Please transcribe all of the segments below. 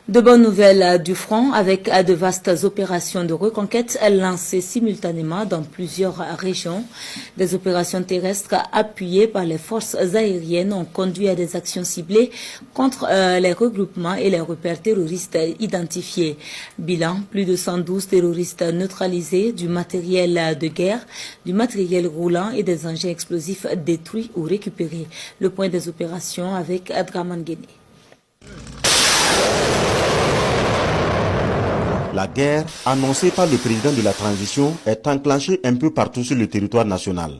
De bonnes nouvelles du front avec de vastes opérations de reconquête lancées simultanément dans plusieurs régions. Des opérations terrestres appuyées par les forces aériennes ont conduit à des actions ciblées contre les regroupements et les repères terroristes identifiés. Bilan, plus de 112 terroristes neutralisés, du matériel de guerre, du matériel roulant et des engins explosifs détruits ou récupérés. Le point des opérations avec Adraman Guéné. La guerre, annoncée par le président de la transition, est enclenchée un peu partout sur le territoire national.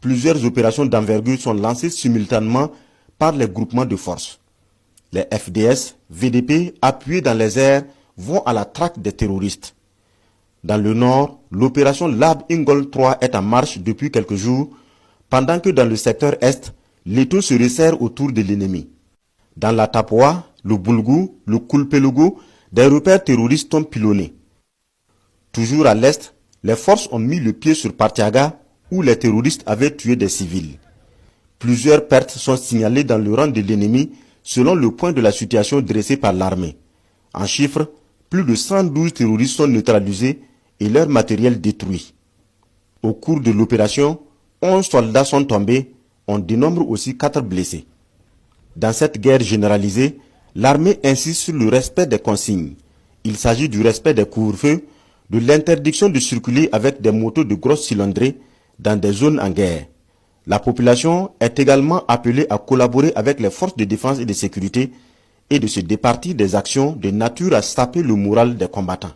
Plusieurs opérations d'envergure sont lancées simultanément par les groupements de forces. Les FDS, VDP, appuyés dans les airs, vont à la traque des terroristes. Dans le nord, l'opération Lab Ingol 3 est en marche depuis quelques jours, pendant que dans le secteur est, l'étau se resserre autour de l'ennemi. Dans la Tapoa, le Boulgou, le Kulpelugu, des repères terroristes sont pilonnés. Toujours à l'est, les forces ont mis le pied sur Partiaga, où les terroristes avaient tué des civils. Plusieurs pertes sont signalées dans le rang de l'ennemi, selon le point de la situation dressé par l'armée. En chiffres, plus de 112 terroristes sont neutralisés et leur matériel détruit. Au cours de l'opération, 11 soldats sont tombés, on dénombre aussi 4 blessés. Dans cette guerre généralisée, l'armée insiste sur le respect des consignes. Il s'agit du respect des couvre-feux, de l'interdiction de circuler avec des motos de grosse cylindrée dans des zones en guerre. La population est également appelée à collaborer avec les forces de défense et de sécurité et de se départir des actions de nature à saper le moral des combattants.